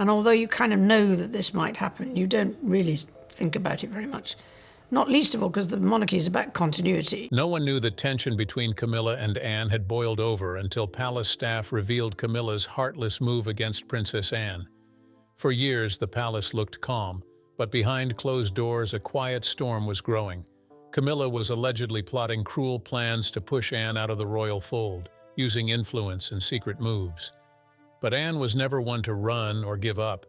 And although you kind of know that this might happen, you don't really think about it very much. Not least of all because the monarchy is about continuity. No one knew the tension between Camilla and Anne had boiled over until palace staff revealed Camilla's heartless move against Princess Anne. For years, the palace looked calm, but behind closed doors, a quiet storm was growing. Camilla was allegedly plotting cruel plans to push Anne out of the royal fold, using influence and secret moves. But Anne was never one to run or give up.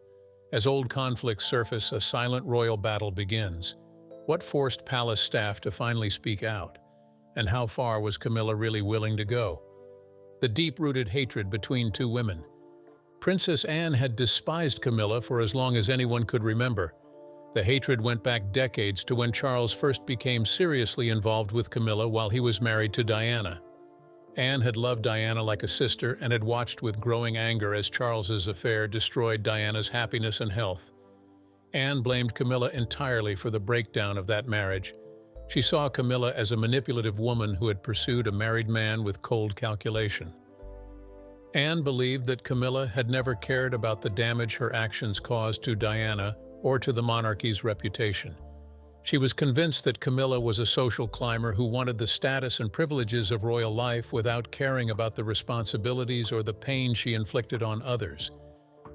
As old conflicts surface, a silent royal battle begins. What forced palace staff to finally speak out? And how far was Camilla really willing to go? The deep-rooted hatred between two women. Princess Anne had despised Camilla for as long as anyone could remember. The hatred went back decades to when Charles first became seriously involved with Camilla while he was married to Diana. Anne had loved Diana like a sister and had watched with growing anger as Charles's affair destroyed Diana's happiness and health. Anne blamed Camilla entirely for the breakdown of that marriage. She saw Camilla as a manipulative woman who had pursued a married man with cold calculation. Anne believed that Camilla had never cared about the damage her actions caused to Diana or to the monarchy's reputation. She was convinced that Camilla was a social climber who wanted the status and privileges of royal life without caring about the responsibilities or the pain she inflicted on others.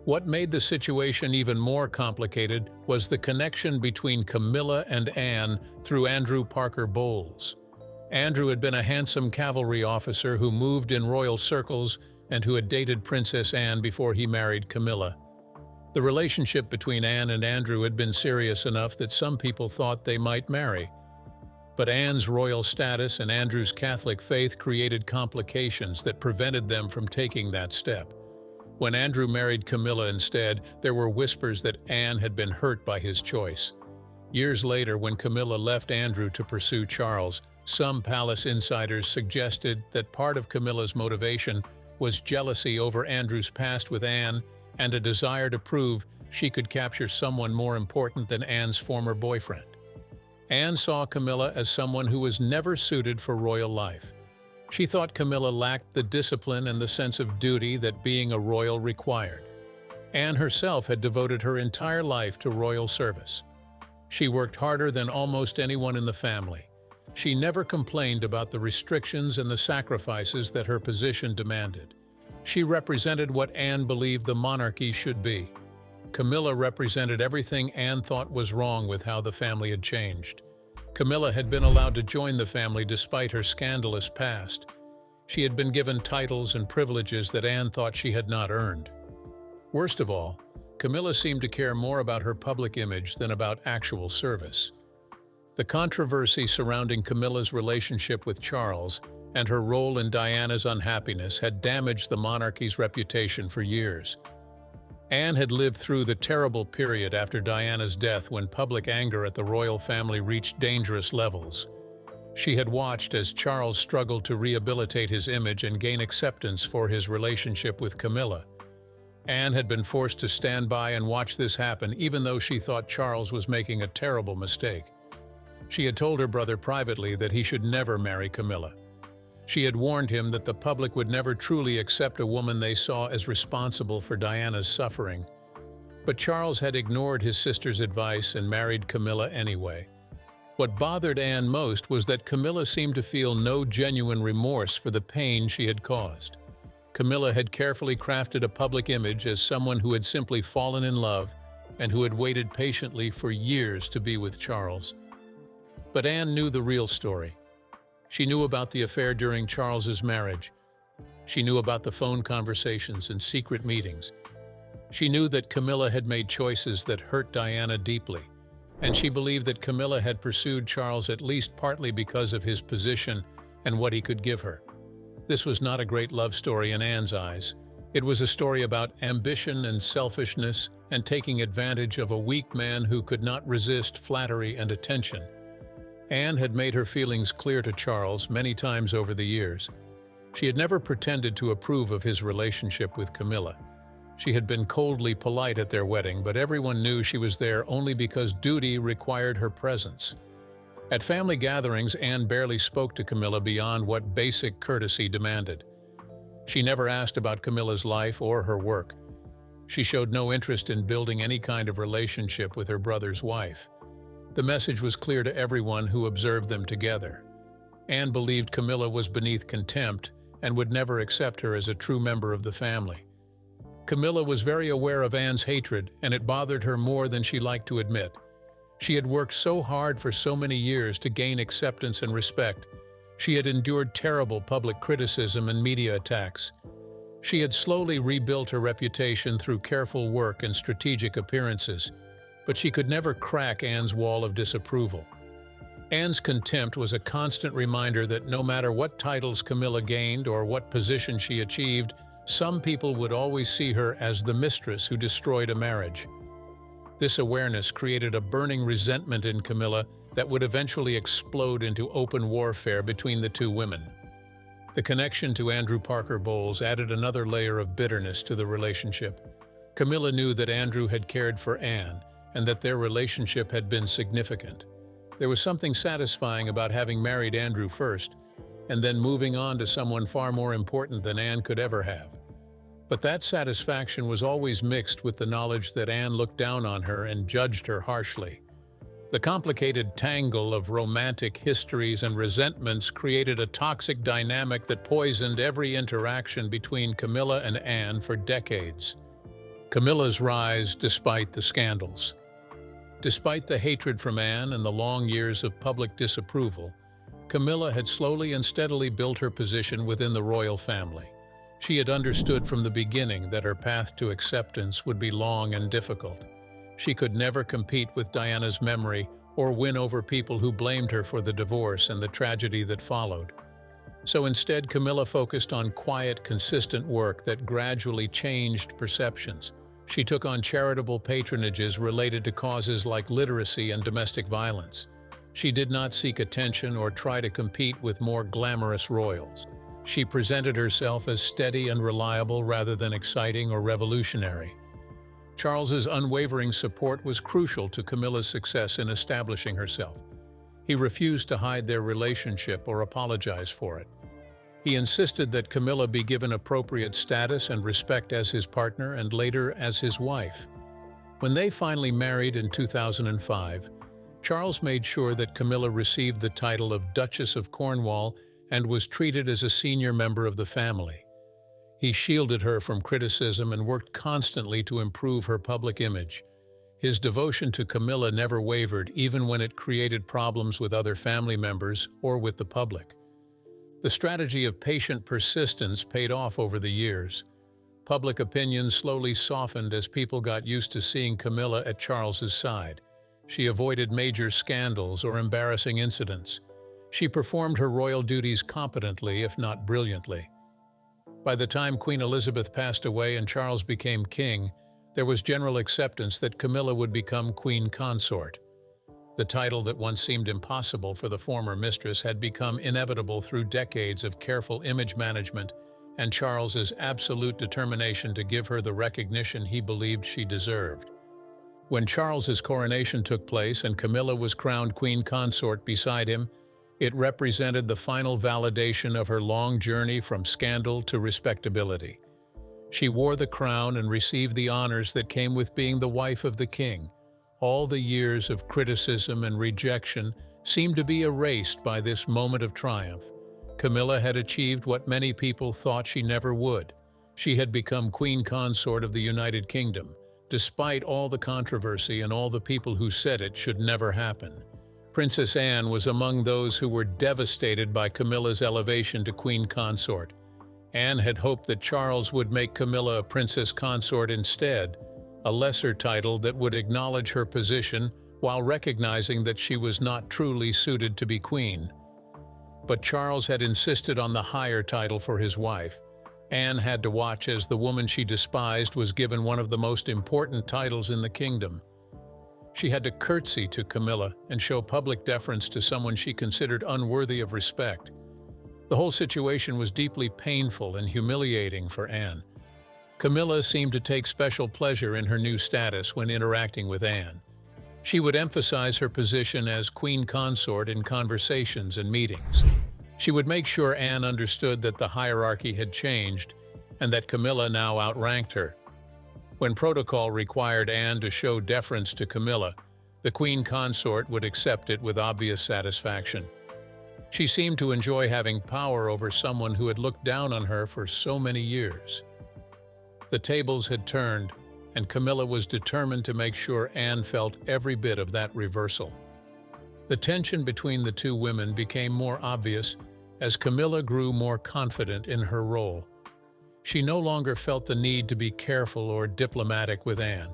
What made the situation even more complicated was the connection between Camilla and Anne through Andrew Parker Bowles. Andrew had been a handsome cavalry officer who moved in royal circles and who had dated Princess Anne before he married Camilla. The relationship between Anne and Andrew had been serious enough that some people thought they might marry. But Anne's royal status and Andrew's Catholic faith created complications that prevented them from taking that step. When Andrew married Camilla instead, there were whispers that Anne had been hurt by his choice. Years later, when Camilla left Andrew to pursue Charles, some palace insiders suggested that part of Camilla's motivation was jealousy over Andrew's past with Anne and a desire to prove she could capture someone more important than Anne's former boyfriend. Anne saw Camilla as someone who was never suited for royal life. She thought Camilla lacked the discipline and the sense of duty that being a royal required. Anne herself had devoted her entire life to royal service. She worked harder than almost anyone in the family. She never complained about the restrictions and the sacrifices that her position demanded. She represented what Anne believed the monarchy should be. Camilla represented everything Anne thought was wrong with how the family had changed. Camilla had been allowed to join the family despite her scandalous past. She had been given titles and privileges that Anne thought she had not earned. Worst of all, Camilla seemed to care more about her public image than about actual service. The controversy surrounding Camilla's relationship with Charles and her role in Diana's unhappiness had damaged the monarchy's reputation for years. Anne had lived through the terrible period after Diana's death when public anger at the royal family reached dangerous levels. She had watched as Charles struggled to rehabilitate his image and gain acceptance for his relationship with Camilla. Anne had been forced to stand by and watch this happen even though she thought Charles was making a terrible mistake. She had told her brother privately that he should never marry Camilla. She had warned him that the public would never truly accept a woman they saw as responsible for Diana's suffering. But Charles had ignored his sister's advice and married Camilla anyway. What bothered Anne most was that Camilla seemed to feel no genuine remorse for the pain she had caused. Camilla had carefully crafted a public image as someone who had simply fallen in love and who had waited patiently for years to be with Charles. But Anne knew the real story. She knew about the affair during Charles's marriage. She knew about the phone conversations and secret meetings. She knew that Camilla had made choices that hurt Diana deeply, and she believed that Camilla had pursued Charles at least partly because of his position and what he could give her. This was not a great love story in Anne's eyes. It was a story about ambition and selfishness and taking advantage of a weak man who could not resist flattery and attention. Anne had made her feelings clear to Charles many times over the years. She had never pretended to approve of his relationship with Camilla. She had been coldly polite at their wedding, but everyone knew she was there only because duty required her presence. At family gatherings, Anne barely spoke to Camilla beyond what basic courtesy demanded. She never asked about Camilla's life or her work. She showed no interest in building any kind of relationship with her brother's wife. The message was clear to everyone who observed them together. Anne believed Camilla was beneath contempt and would never accept her as a true member of the family. Camilla was very aware of Anne's hatred, and it bothered her more than she liked to admit. She had worked so hard for so many years to gain acceptance and respect. She had endured terrible public criticism and media attacks. She had slowly rebuilt her reputation through careful work and strategic appearances, but she could never crack Anne's wall of disapproval. Anne's contempt was a constant reminder that no matter what titles Camilla gained or what position she achieved, some people would always see her as the mistress who destroyed a marriage. This awareness created a burning resentment in Camilla that would eventually explode into open warfare between the two women. The connection to Andrew Parker Bowles added another layer of bitterness to the relationship. Camilla knew that Andrew had cared for Anne and that their relationship had been significant. There was something satisfying about having married Andrew first and then moving on to someone far more important than Anne could ever have. But that satisfaction was always mixed with the knowledge that Anne looked down on her and judged her harshly. The complicated tangle of romantic histories and resentments created a toxic dynamic that poisoned every interaction between Camilla and Anne for decades. Camilla's rise despite the scandals. Despite the hatred from Anne and the long years of public disapproval, Camilla had slowly and steadily built her position within the royal family. She had understood from the beginning that her path to acceptance would be long and difficult. She could never compete with Diana's memory or win over people who blamed her for the divorce and the tragedy that followed. So instead, Camilla focused on quiet, consistent work that gradually changed perceptions. She took on charitable patronages related to causes like literacy and domestic violence. She did not seek attention or try to compete with more glamorous royals. She presented herself as steady and reliable rather than exciting or revolutionary. Charles's unwavering support was crucial to Camilla's success in establishing herself. He refused to hide their relationship or apologize for it. He insisted that Camilla be given appropriate status and respect as his partner and later as his wife. When they finally married in 2005, Charles made sure that Camilla received the title of Duchess of Cornwall and was treated as a senior member of the family. He shielded her from criticism and worked constantly to improve her public image. His devotion to Camilla never wavered, even when it created problems with other family members or with the public. The strategy of patient persistence paid off over the years. Public opinion slowly softened as people got used to seeing Camilla at Charles's side. She avoided major scandals or embarrassing incidents. She performed her royal duties competently, if not brilliantly. By the time Queen Elizabeth passed away and Charles became king, there was general acceptance that Camilla would become queen consort. The title that once seemed impossible for the former mistress had become inevitable through decades of careful image management and Charles's absolute determination to give her the recognition he believed she deserved. When Charles's coronation took place and Camilla was crowned queen consort beside him, it represented the final validation of her long journey from scandal to respectability. She wore the crown and received the honors that came with being the wife of the king. All the years of criticism and rejection seemed to be erased by this moment of triumph. Camilla had achieved what many people thought she never would. She had become queen consort of the United Kingdom, despite all the controversy and all the people who said it should never happen. Princess Anne was among those who were devastated by Camilla's elevation to queen consort. Anne had hoped that Charles would make Camilla a princess consort instead, a lesser title that would acknowledge her position while recognizing that she was not truly suited to be queen. But Charles had insisted on the higher title for his wife. Anne had to watch as the woman she despised was given one of the most important titles in the kingdom. She had to curtsy to Camilla and show public deference to someone she considered unworthy of respect. The whole situation was deeply painful and humiliating for Anne. Camilla seemed to take special pleasure in her new status when interacting with Anne. She would emphasize her position as queen consort in conversations and meetings. She would make sure Anne understood that the hierarchy had changed and that Camilla now outranked her. When protocol required Anne to show deference to Camilla, the queen consort would accept it with obvious satisfaction. She seemed to enjoy having power over someone who had looked down on her for so many years. The tables had turned, and Camilla was determined to make sure Anne felt every bit of that reversal. The tension between the two women became more obvious as Camilla grew more confident in her role. She no longer felt the need to be careful or diplomatic with Anne.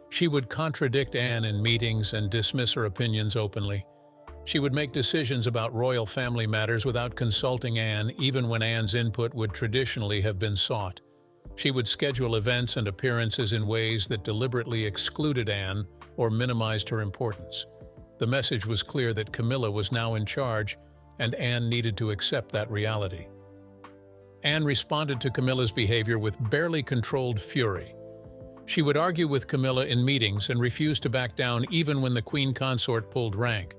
She would contradict Anne in meetings and dismiss her opinions openly. She would make decisions about royal family matters without consulting Anne, even when Anne's input would traditionally have been sought. She would schedule events and appearances in ways that deliberately excluded Anne or minimized her importance. The message was clear that Camilla was now in charge, and Anne needed to accept that reality. Anne responded to Camilla's behavior with barely controlled fury. She would argue with Camilla in meetings and refuse to back down even when the queen consort pulled rank.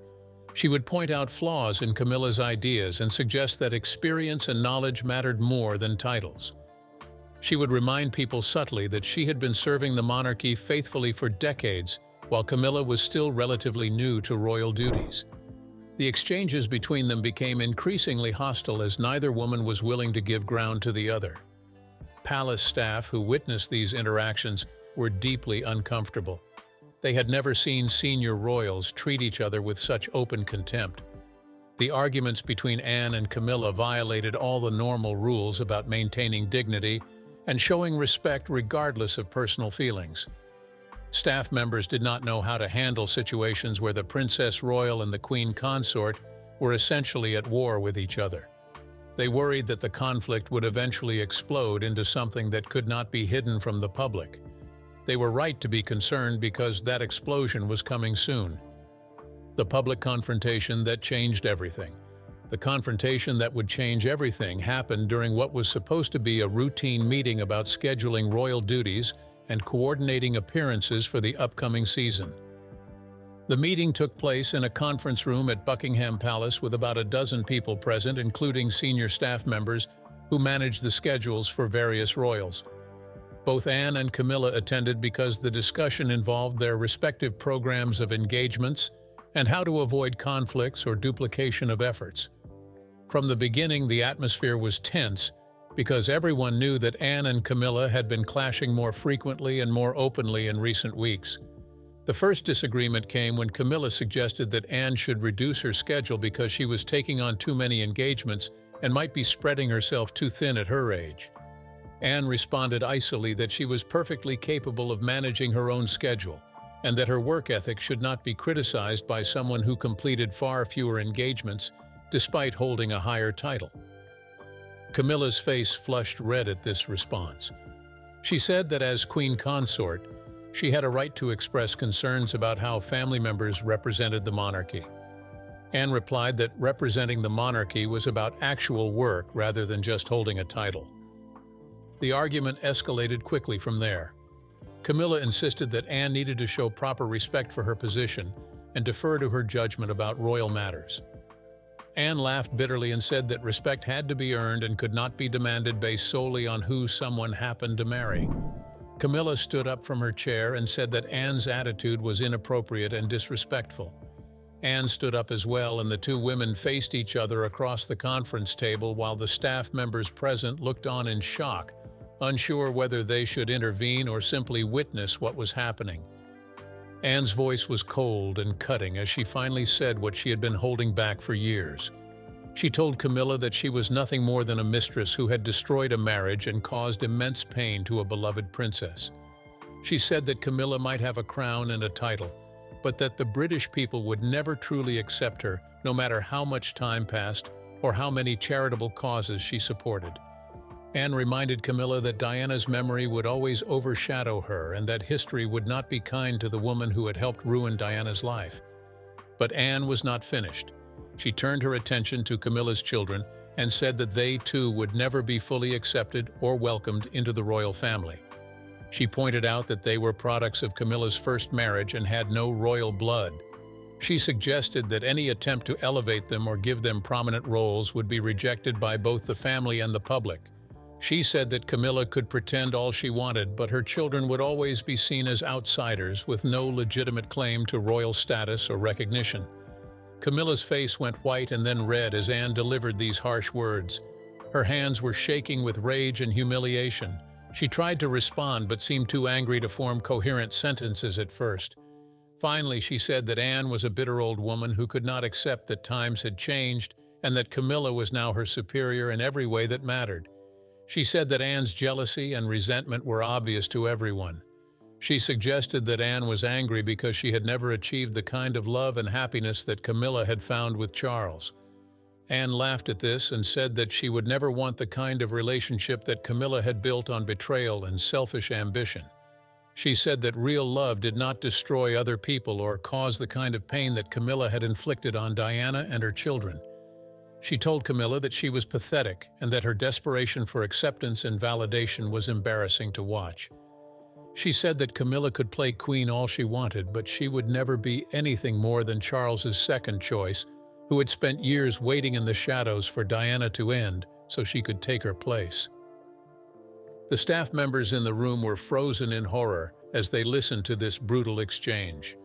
She would point out flaws in Camilla's ideas and suggest that experience and knowledge mattered more than titles. She would remind people subtly that she had been serving the monarchy faithfully for decades, while Camilla was still relatively new to royal duties. The exchanges between them became increasingly hostile as neither woman was willing to give ground to the other. Palace staff who witnessed these interactions were deeply uncomfortable. They had never seen senior royals treat each other with such open contempt. The arguments between Anne and Camilla violated all the normal rules about maintaining dignity and showing respect regardless of personal feelings. Staff members did not know how to handle situations where the Princess Royal and the Queen Consort were essentially at war with each other. They worried that the conflict would eventually explode into something that could not be hidden from the public. They were right to be concerned because that explosion was coming soon. The public confrontation that changed everything. The confrontation that would change everything happened during what was supposed to be a routine meeting about scheduling royal duties and coordinating appearances for the upcoming season. The meeting took place in a conference room at Buckingham Palace with about a dozen people present, including senior staff members who managed the schedules for various royals. Both Anne and Camilla attended because the discussion involved their respective programs of engagements and how to avoid conflicts or duplication of efforts. From the beginning, the atmosphere was tense because everyone knew that Anne and Camilla had been clashing more frequently and more openly in recent weeks. The first disagreement came when Camilla suggested that Anne should reduce her schedule because she was taking on too many engagements and might be spreading herself too thin at her age. Anne responded icily that she was perfectly capable of managing her own schedule and that her work ethic should not be criticized by someone who completed far fewer engagements despite holding a higher title. Camilla's face flushed red at this response. She said that as queen consort, she had a right to express concerns about how family members represented the monarchy. Anne replied that representing the monarchy was about actual work rather than just holding a title. The argument escalated quickly from there. Camilla insisted that Anne needed to show proper respect for her position and defer to her judgment about royal matters. Anne laughed bitterly and said that respect had to be earned and could not be demanded based solely on who someone happened to marry. Camilla stood up from her chair and said that Anne's attitude was inappropriate and disrespectful. Anne stood up as well, and the two women faced each other across the conference table while the staff members present looked on in shock, unsure whether they should intervene or simply witness what was happening. Anne's voice was cold and cutting as she finally said what she had been holding back for years. She told Camilla that she was nothing more than a mistress who had destroyed a marriage and caused immense pain to a beloved princess. She said that Camilla might have a crown and a title, but that the British people would never truly accept her, no matter how much time passed or how many charitable causes she supported. Anne reminded Camilla that Diana's memory would always overshadow her and that history would not be kind to the woman who had helped ruin Diana's life. But Anne was not finished. She turned her attention to Camilla's children and said that they too would never be fully accepted or welcomed into the royal family. She pointed out that they were products of Camilla's first marriage and had no royal blood. She suggested that any attempt to elevate them or give them prominent roles would be rejected by both the family and the public. She said that Camilla could pretend all she wanted, but her children would always be seen as outsiders with no legitimate claim to royal status or recognition. Camilla's face went white and then red as Anne delivered these harsh words. Her hands were shaking with rage and humiliation. She tried to respond but seemed too angry to form coherent sentences at first. Finally, she said that Anne was a bitter old woman who could not accept that times had changed and that Camilla was now her superior in every way that mattered. She said that Anne's jealousy and resentment were obvious to everyone. She suggested that Anne was angry because she had never achieved the kind of love and happiness that Camilla had found with Charles. Anne laughed at this and said that she would never want the kind of relationship that Camilla had built on betrayal and selfish ambition. She said that real love did not destroy other people or cause the kind of pain that Camilla had inflicted on Diana and her children. She told Camilla that she was pathetic and that her desperation for acceptance and validation was embarrassing to watch. She said that Camilla could play queen all she wanted, but she would never be anything more than Charles's second choice, who had spent years waiting in the shadows for Diana to end so she could take her place. The staff members in the room were frozen in horror as they listened to this brutal exchange.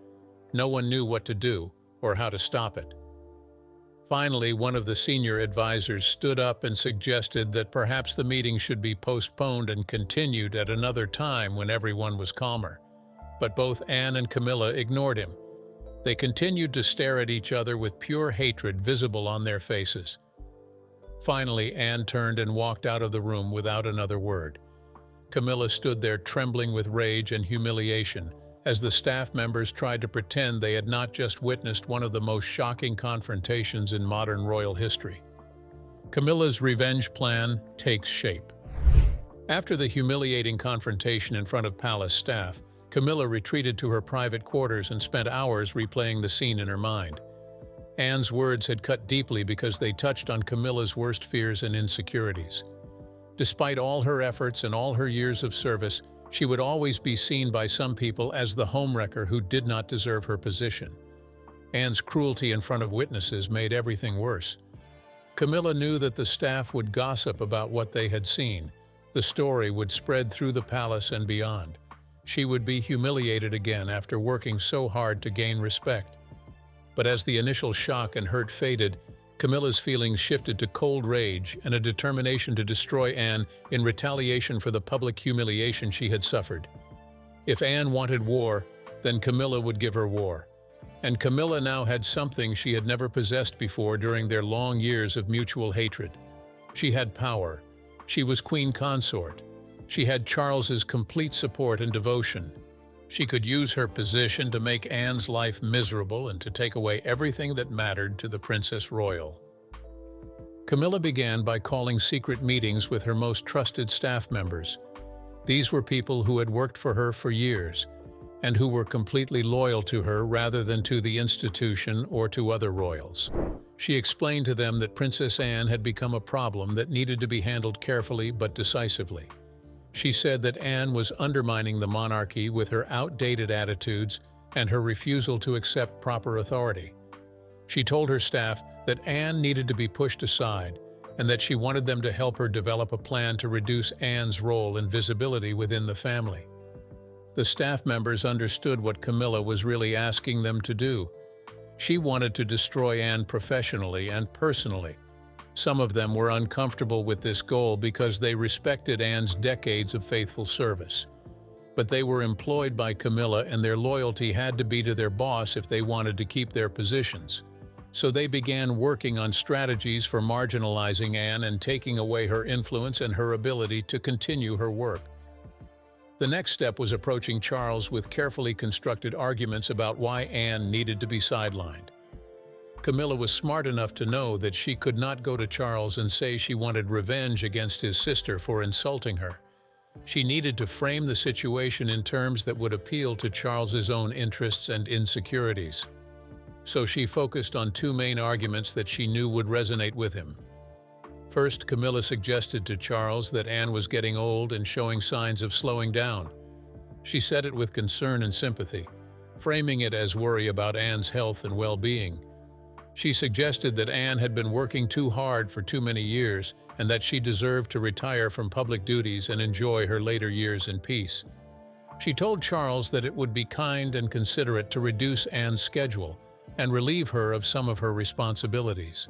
No one knew what to do or how to stop it. Finally, one of the senior advisors stood up and suggested that perhaps the meeting should be postponed and continued at another time when everyone was calmer. But both Anne and Camilla ignored him. They continued to stare at each other with pure hatred visible on their faces. Finally, Anne turned and walked out of the room without another word. Camilla stood there trembling with rage and humiliation as the staff members tried to pretend they had not just witnessed one of the most shocking confrontations in modern royal history. Camilla's revenge plan takes shape. After the humiliating confrontation in front of palace staff, Camilla retreated to her private quarters and spent hours replaying the scene in her mind. Anne's words had cut deeply because they touched on Camilla's worst fears and insecurities. Despite all her efforts and all her years of service, she would always be seen by some people as the homewrecker who did not deserve her position. Anne's cruelty in front of witnesses made everything worse. Camilla knew that the staff would gossip about what they had seen. The story would spread through the palace and beyond. She would be humiliated again after working so hard to gain respect. But as the initial shock and hurt faded, Camilla's feelings shifted to cold rage and a determination to destroy Anne in retaliation for the public humiliation she had suffered. If Anne wanted war, then Camilla would give her war. And Camilla now had something she had never possessed before during their long years of mutual hatred. She had power. She was queen consort. She had Charles's complete support and devotion. She could use her position to make Anne's life miserable and to take away everything that mattered to the Princess Royal. Camilla began by calling secret meetings with her most trusted staff members. These were people who had worked for her for years and who were completely loyal to her rather than to the institution or to other royals. She explained to them that Princess Anne had become a problem that needed to be handled carefully but decisively. She said that Anne was undermining the monarchy with her outdated attitudes and her refusal to accept proper authority. She told her staff that Anne needed to be pushed aside and that she wanted them to help her develop a plan to reduce Anne's role and visibility within the family. The staff members understood what Camilla was really asking them to do. She wanted to destroy Anne professionally and personally. Some of them were uncomfortable with this goal because they respected Anne's decades of faithful service. But they were employed by Camilla and their loyalty had to be to their boss if they wanted to keep their positions. So they began working on strategies for marginalizing Anne and taking away her influence and her ability to continue her work. The next step was approaching Charles with carefully constructed arguments about why Anne needed to be sidelined. Camilla was smart enough to know that she could not go to Charles and say she wanted revenge against his sister for insulting her. She needed to frame the situation in terms that would appeal to Charles's own interests and insecurities. So she focused on two main arguments that she knew would resonate with him. First, Camilla suggested to Charles that Anne was getting old and showing signs of slowing down. She said it with concern and sympathy, framing it as worry about Anne's health and well-being. She suggested that Anne had been working too hard for too many years and that she deserved to retire from public duties and enjoy her later years in peace. She told Charles that it would be kind and considerate to reduce Anne's schedule and relieve her of some of her responsibilities.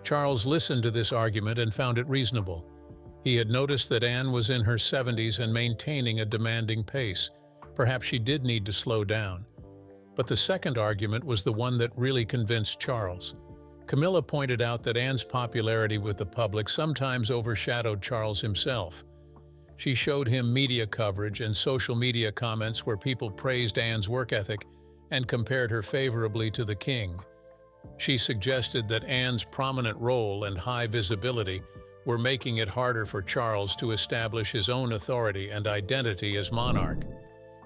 Charles listened to this argument and found it reasonable. He had noticed that Anne was in her 70s and maintaining a demanding pace. Perhaps she did need to slow down. But the second argument was the one that really convinced Charles. Camilla pointed out that Anne's popularity with the public sometimes overshadowed Charles himself. She showed him media coverage and social media comments where people praised Anne's work ethic and compared her favorably to the king. She suggested that Anne's prominent role and high visibility were making it harder for Charles to establish his own authority and identity as monarch.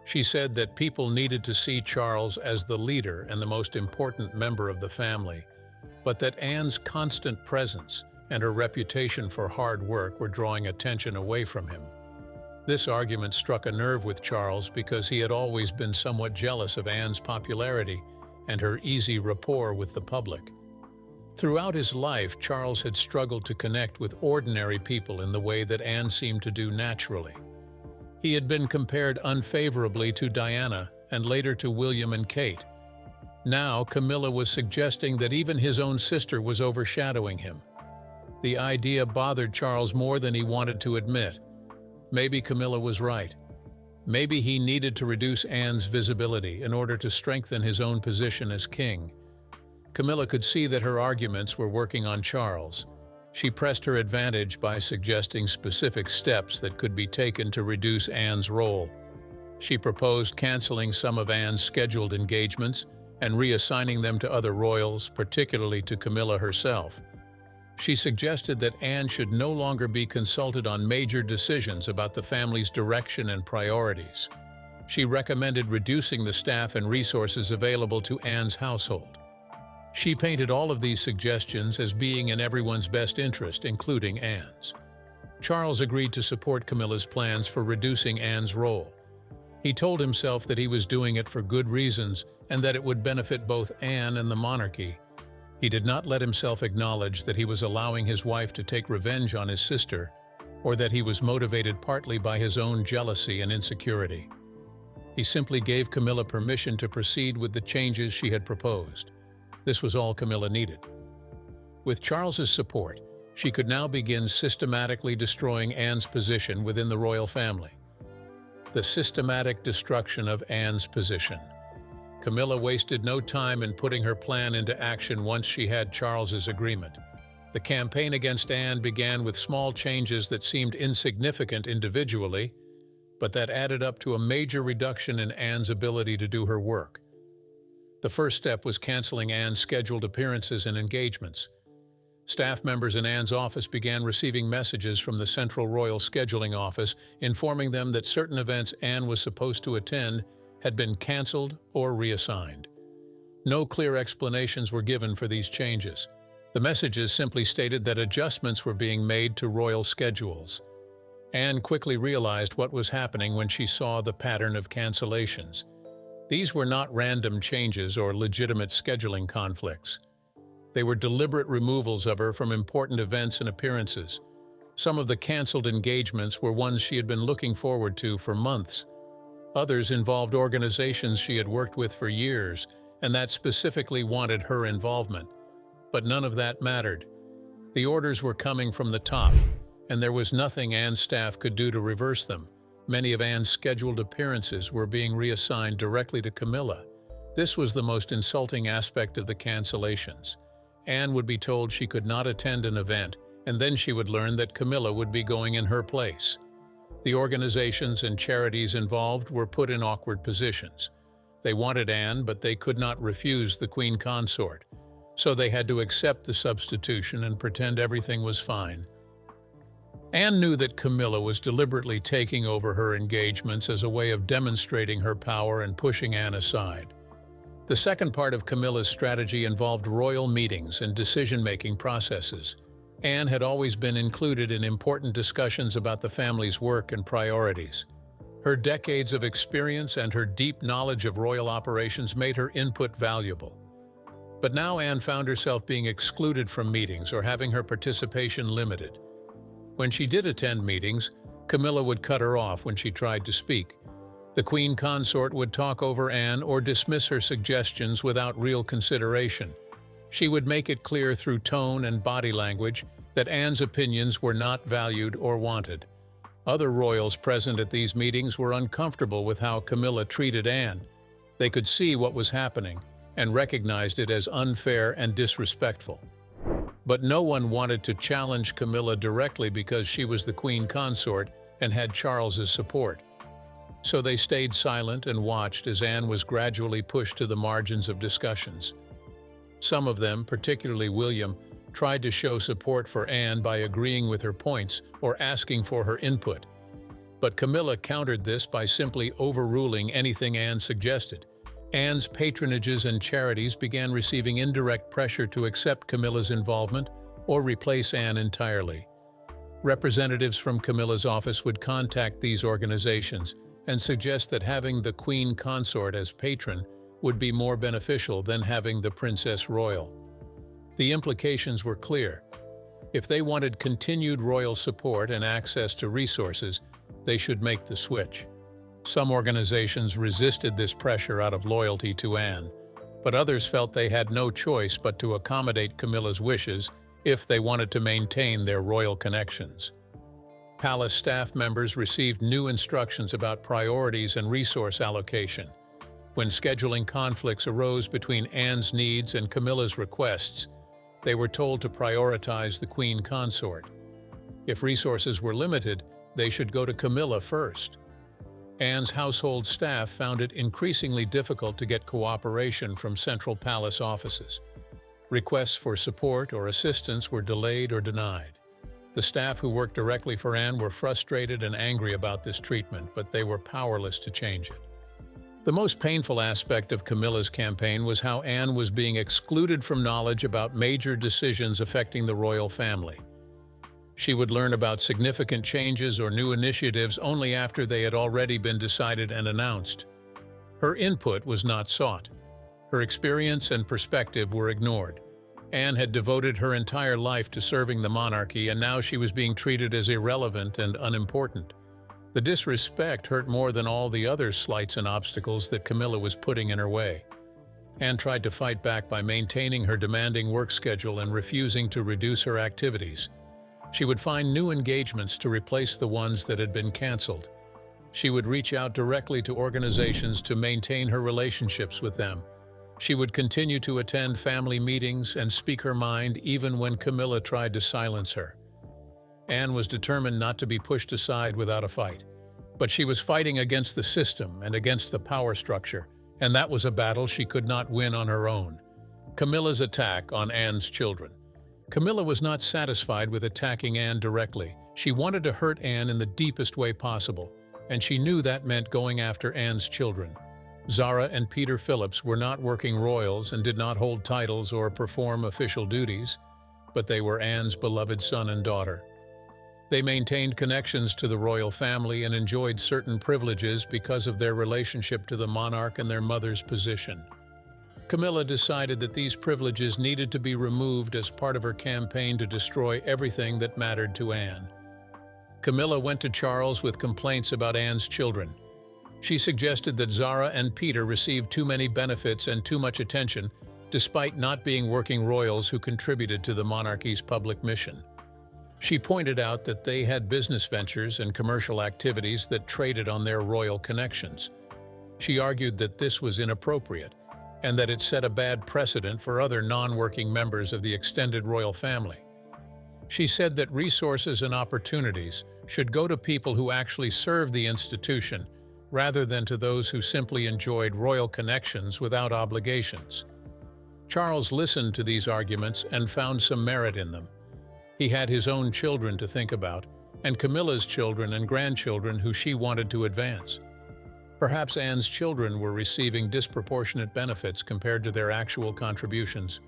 She said that people needed to see Charles as the leader and the most important member of the family, but that Anne's constant presence and her reputation for hard work were drawing attention away from him. This argument struck a nerve with Charles because he had always been somewhat jealous of Anne's popularity and her easy rapport with the public. Throughout his life, Charles had struggled to connect with ordinary people in the way that Anne seemed to do naturally. He had been compared unfavorably to Diana and later to William and Kate. Now, Camilla was suggesting that even his own sister was overshadowing him. The idea bothered Charles more than he wanted to admit. Maybe Camilla was right. Maybe he needed to reduce Anne's visibility in order to strengthen his own position as king. Camilla could see that her arguments were working on Charles. She pressed her advantage by suggesting specific steps that could be taken to reduce Anne's role. She proposed canceling some of Anne's scheduled engagements and reassigning them to other royals, particularly to Camilla herself. She suggested that Anne should no longer be consulted on major decisions about the family's direction and priorities. She recommended reducing the staff and resources available to Anne's household. She painted all of these suggestions as being in everyone's best interest, including Anne's. Charles agreed to support Camilla's plans for reducing Anne's role. He told himself that he was doing it for good reasons and that it would benefit both Anne and the monarchy. He did not let himself acknowledge that he was allowing his wife to take revenge on his sister, or that he was motivated partly by his own jealousy and insecurity. He simply gave Camilla permission to proceed with the changes she had proposed. This was all Camilla needed. With Charles's support, she could now begin systematically destroying Anne's position within the royal family. The systematic destruction of Anne's position. Camilla wasted no time in putting her plan into action once she had Charles's agreement. The campaign against Anne began with small changes that seemed insignificant individually, but that added up to a major reduction in Anne's ability to do her work. The first step was canceling Anne's scheduled appearances and engagements. Staff members in Anne's office began receiving messages from the Central Royal Scheduling Office informing them that certain events Anne was supposed to attend had been canceled or reassigned. No clear explanations were given for these changes. The messages simply stated that adjustments were being made to royal schedules. Anne quickly realized what was happening when she saw the pattern of cancellations. These were not random changes or legitimate scheduling conflicts. They were deliberate removals of her from important events and appearances. Some of the canceled engagements were ones she had been looking forward to for months. Others involved organizations she had worked with for years and that specifically wanted her involvement. But none of that mattered. The orders were coming from the top, and there was nothing Anne's staff could do to reverse them. Many of Anne's scheduled appearances were being reassigned directly to Camilla. This was the most insulting aspect of the cancellations. Anne would be told she could not attend an event, and then she would learn that Camilla would be going in her place. The organizations and charities involved were put in awkward positions. They wanted Anne, but they could not refuse the Queen Consort, so they had to accept the substitution and pretend everything was fine. Anne knew that Camilla was deliberately taking over her engagements as a way of demonstrating her power and pushing Anne aside. The second part of Camilla's strategy involved royal meetings and decision-making processes. Anne had always been included in important discussions about the family's work and priorities. Her decades of experience and her deep knowledge of royal operations made her input valuable. But now Anne found herself being excluded from meetings or having her participation limited. When she did attend meetings, Camilla would cut her off when she tried to speak. The queen consort would talk over Anne or dismiss her suggestions without real consideration. She would make it clear through tone and body language that Anne's opinions were not valued or wanted. Other royals present at these meetings were uncomfortable with how Camilla treated Anne. They could see what was happening and recognized it as unfair and disrespectful. But no one wanted to challenge Camilla directly because she was the queen consort and had Charles's support. So they stayed silent and watched as Anne was gradually pushed to the margins of discussions. Some of them, particularly William, tried to show support for Anne by agreeing with her points or asking for her input. But Camilla countered this by simply overruling anything Anne suggested. Anne's patronages and charities began receiving indirect pressure to accept Camilla's involvement or replace Anne entirely. Representatives from Camilla's office would contact these organizations and suggest that having the queen consort as patron would be more beneficial than having the princess royal. The implications were clear. If they wanted continued royal support and access to resources, they should make the switch. Some organizations resisted this pressure out of loyalty to Anne, but others felt they had no choice but to accommodate Camilla's wishes if they wanted to maintain their royal connections. Palace staff members received new instructions about priorities and resource allocation. When scheduling conflicts arose between Anne's needs and Camilla's requests, they were told to prioritize the queen consort. If resources were limited, they should go to Camilla first. Anne's household staff found it increasingly difficult to get cooperation from central palace offices. Requests for support or assistance were delayed or denied. The staff who worked directly for Anne were frustrated and angry about this treatment, but they were powerless to change it. The most painful aspect of Camilla's campaign was how Anne was being excluded from knowledge about major decisions affecting the royal family. She would learn about significant changes or new initiatives only after they had already been decided and announced. Her input was not sought. Her experience and perspective were ignored. Anne had devoted her entire life to serving the monarchy, and now she was being treated as irrelevant and unimportant. The disrespect hurt more than all the other slights and obstacles that Camilla was putting in her way. Anne tried to fight back by maintaining her demanding work schedule and refusing to reduce her activities. She would find new engagements to replace the ones that had been canceled. She would reach out directly to organizations to maintain her relationships with them. She would continue to attend family meetings and speak her mind even when Camilla tried to silence her. Anne was determined not to be pushed aside without a fight. But she was fighting against the system and against the power structure, and that was a battle she could not win on her own. Camilla's attack on Anne's children. Camilla was not satisfied with attacking Anne directly. She wanted to hurt Anne in the deepest way possible, and she knew that meant going after Anne's children. Zara and Peter Phillips were not working royals and did not hold titles or perform official duties, but they were Anne's beloved son and daughter. They maintained connections to the royal family and enjoyed certain privileges because of their relationship to the monarch and their mother's position. Camilla decided that these privileges needed to be removed as part of her campaign to destroy everything that mattered to Anne. Camilla went to Charles with complaints about Anne's children. She suggested that Zara and Peter received too many benefits and too much attention, despite not being working royals who contributed to the monarchy's public mission. She pointed out that they had business ventures and commercial activities that traded on their royal connections. She argued that this was inappropriate and that it set a bad precedent for other non-working members of the extended royal family. She said that resources and opportunities should go to people who actually serve the institution rather than to those who simply enjoyed royal connections without obligations. Charles listened to these arguments and found some merit in them. He had his own children to think about, and Camilla's children and grandchildren who she wanted to advance. Perhaps Anne's children were receiving disproportionate benefits compared to their actual contributions.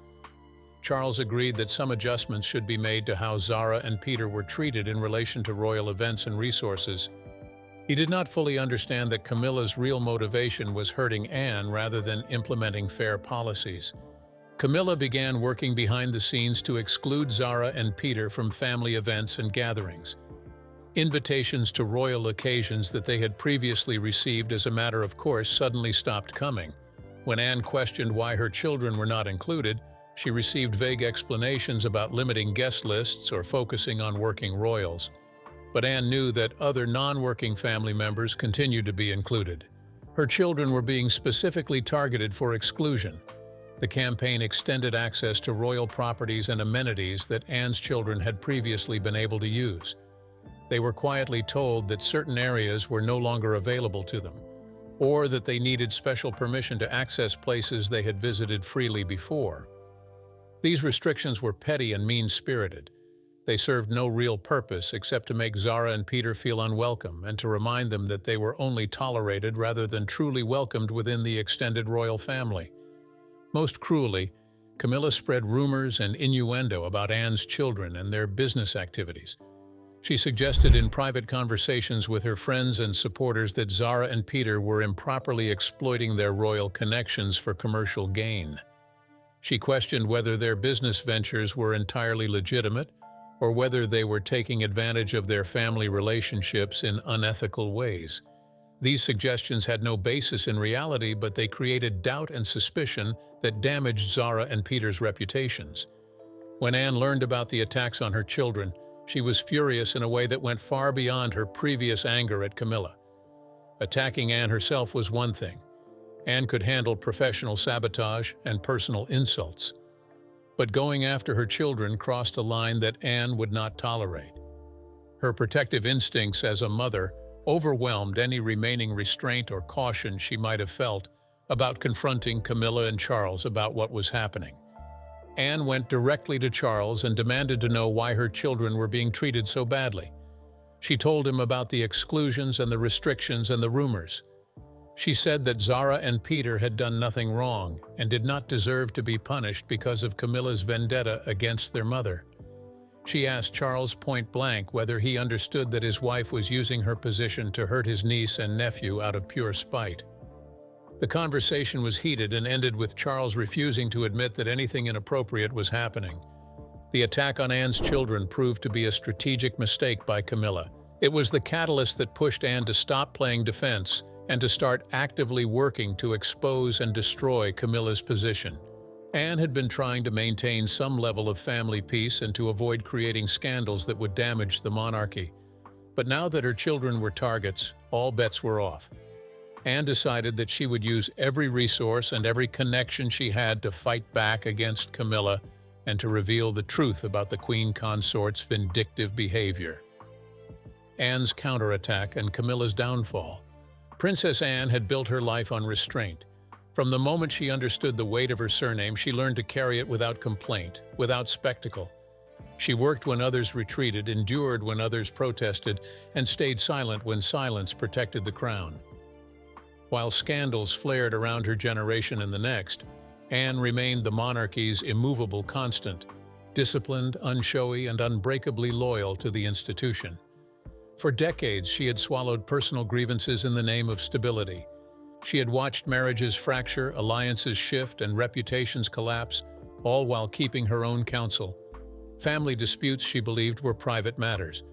Charles agreed that some adjustments should be made to how Zara and Peter were treated in relation to royal events and resources. He did not fully understand that Camilla's real motivation was hurting Anne rather than implementing fair policies. Camilla began working behind the scenes to exclude Zara and Peter from family events and gatherings. Invitations to royal occasions that they had previously received as a matter of course suddenly stopped coming. When Anne questioned why her children were not included, she received vague explanations about limiting guest lists or focusing on working royals. But Anne knew that other non-working family members continued to be included. Her children were being specifically targeted for exclusion. The campaign extended access to royal properties and amenities that Anne's children had previously been able to use. They were quietly told that certain areas were no longer available to them, or that they needed special permission to access places they had visited freely before. These restrictions were petty and mean-spirited. They served no real purpose except to make Zara and Peter feel unwelcome and to remind them that they were only tolerated rather than truly welcomed within the extended royal family. Most cruelly, Camilla spread rumors and innuendo about Anne's children and their business activities. She suggested in private conversations with her friends and supporters that Zara and Peter were improperly exploiting their royal connections for commercial gain. She questioned whether their business ventures were entirely legitimate or whether they were taking advantage of their family relationships in unethical ways. These suggestions had no basis in reality, but they created doubt and suspicion that damaged Zara and Peter's reputations. When Anne learned about the attacks on her children, she was furious in a way that went far beyond her previous anger at Camilla. Attacking Anne herself was one thing. Anne could handle professional sabotage and personal insults. But going after her children crossed a line that Anne would not tolerate. Her protective instincts as a mother overwhelmed any remaining restraint or caution she might have felt about confronting Camilla and Charles about what was happening. Anne went directly to Charles and demanded to know why her children were being treated so badly. She told him about the exclusions and the restrictions and the rumors. She said that Zara and Peter had done nothing wrong and did not deserve to be punished because of Camilla's vendetta against their mother. She asked Charles point blank whether he understood that his wife was using her position to hurt his niece and nephew out of pure spite. The conversation was heated and ended with Charles refusing to admit that anything inappropriate was happening. The attack on Anne's children proved to be a strategic mistake by Camilla. It was the catalyst that pushed Anne to stop playing defense and to start actively working to expose and destroy Camilla's position. Anne had been trying to maintain some level of family peace and to avoid creating scandals that would damage the monarchy. But now that her children were targets, all bets were off. Anne decided that she would use every resource and every connection she had to fight back against Camilla and to reveal the truth about the Queen Consort's vindictive behavior. Anne's counterattack and Camilla's downfall. Princess Anne had built her life on restraint. From the moment she understood the weight of her surname, she learned to carry it without complaint, without spectacle. She worked when others retreated, endured when others protested, and stayed silent when silence protected the crown. While scandals flared around her generation and the next, Anne remained the monarchy's immovable constant, disciplined, unshowy, and unbreakably loyal to the institution. For decades, she had swallowed personal grievances in the name of stability. She had watched marriages fracture, alliances shift, and reputations collapse, all while keeping her own counsel. Family disputes, she believed, were private matters.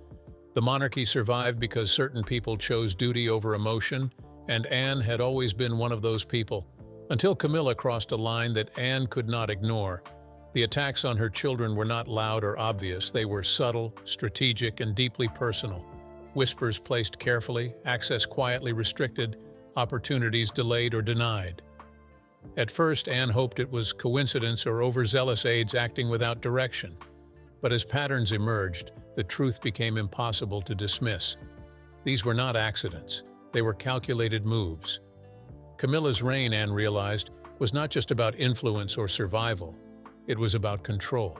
The monarchy survived because certain people chose duty over emotion, and Anne had always been one of those people, until Camilla crossed a line that Anne could not ignore. The attacks on her children were not loud or obvious. They were subtle, strategic, and deeply personal. Whispers placed carefully, access quietly restricted, opportunities delayed or denied. At first, Anne hoped it was coincidence or overzealous aides acting without direction. But as patterns emerged, the truth became impossible to dismiss. These were not accidents. They were calculated moves. Camilla's reign, Anne realized, was not just about influence or survival. It was about control.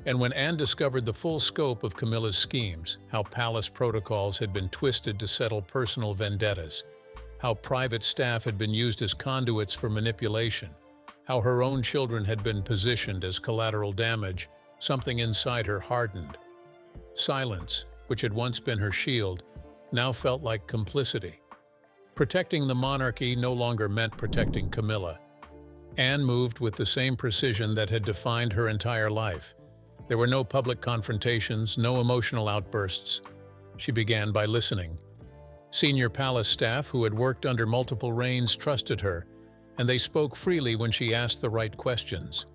And when Anne discovered the full scope of Camilla's schemes, how palace protocols had been twisted to settle personal vendettas, how private staff had been used as conduits for manipulation, how her own children had been positioned as collateral damage, something inside her hardened. Silence, which had once been her shield, now felt like complicity. Protecting the monarchy no longer meant protecting Camilla. Anne moved with the same precision that had defined her entire life. There were no public confrontations, no emotional outbursts. She began by listening. Senior palace staff who had worked under multiple reigns trusted her, and they spoke freely when she asked the right questions.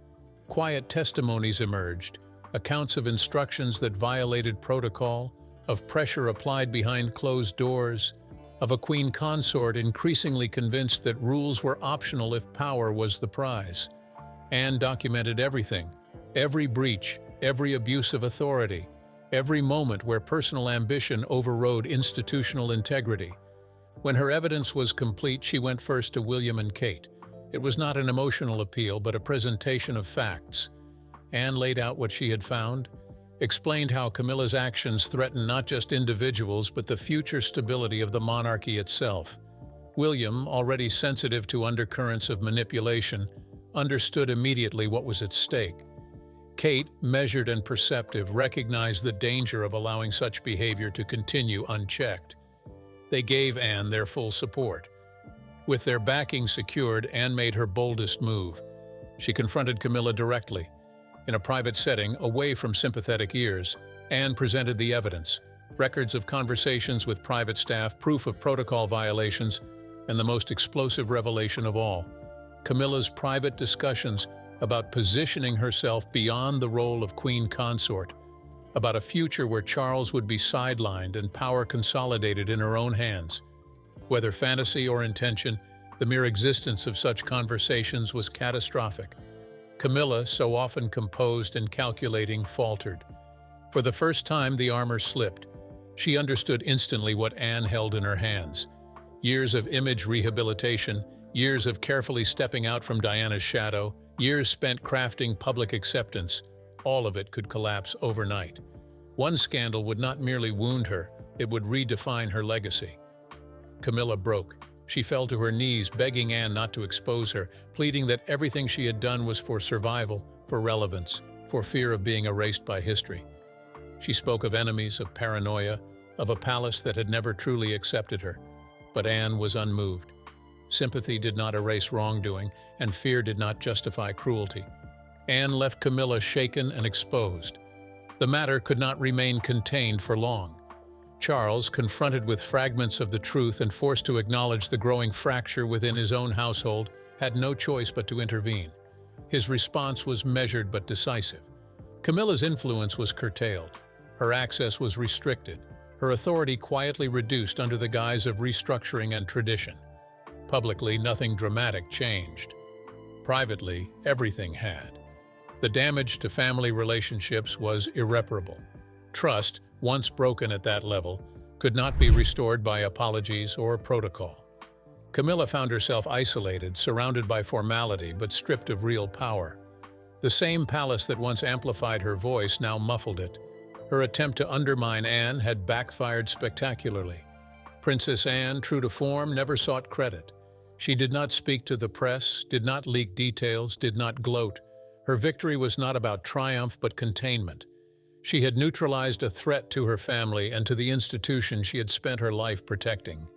Quiet testimonies emerged, accounts of instructions that violated protocol, of pressure applied behind closed doors, of a queen consort increasingly convinced that rules were optional if power was the prize. Anne documented everything, every breach, every abuse of authority, every moment where personal ambition overrode institutional integrity. When her evidence was complete, she went first to William and Kate. It was not an emotional appeal, but a presentation of facts. Anne laid out what she had found, explained how Camilla's actions threatened not just individuals, but the future stability of the monarchy itself. William, already sensitive to undercurrents of manipulation, understood immediately what was at stake. Kate, measured and perceptive, recognized the danger of allowing such behavior to continue unchecked. They gave Anne their full support. With their backing secured, Anne made her boldest move. She confronted Camilla directly. In a private setting, away from sympathetic ears, Anne presented the evidence, records of conversations with private staff, proof of protocol violations, and the most explosive revelation of all, Camilla's private discussions about positioning herself beyond the role of queen consort, about a future where Charles would be sidelined and power consolidated in her own hands. Whether fantasy or intention, the mere existence of such conversations was catastrophic. Camilla, so often composed and calculating, faltered. For the first time, the armor slipped. She understood instantly what Anne held in her hands. Years of image rehabilitation, years of carefully stepping out from Diana's shadow, years spent crafting public acceptance, all of it could collapse overnight. One scandal would not merely wound her, it would redefine her legacy. Camilla broke. She fell to her knees, begging Anne not to expose her, pleading that everything she had done was for survival, for relevance, for fear of being erased by history. She spoke of enemies, of paranoia, of a palace that had never truly accepted her. But Anne was unmoved. Sympathy did not erase wrongdoing, and fear did not justify cruelty. Anne left Camilla shaken and exposed. The matter could not remain contained for long. Charles, confronted with fragments of the truth and forced to acknowledge the growing fracture within his own household, had no choice but to intervene. His response was measured but decisive. Camilla's influence was curtailed. Her access was restricted. Her authority quietly reduced under the guise of restructuring and tradition. Publicly, nothing dramatic changed. Privately, everything had. The damage to family relationships was irreparable. Trust, once broken at that level, could not be restored by apologies or protocol. Camilla found herself isolated, surrounded by formality, but stripped of real power. The same palace that once amplified her voice now muffled it. Her attempt to undermine Anne had backfired spectacularly. Princess Anne, true to form, never sought credit. She did not speak to the press, did not leak details, did not gloat. Her victory was not about triumph but containment. She had neutralized a threat to her family and to the institution she had spent her life protecting.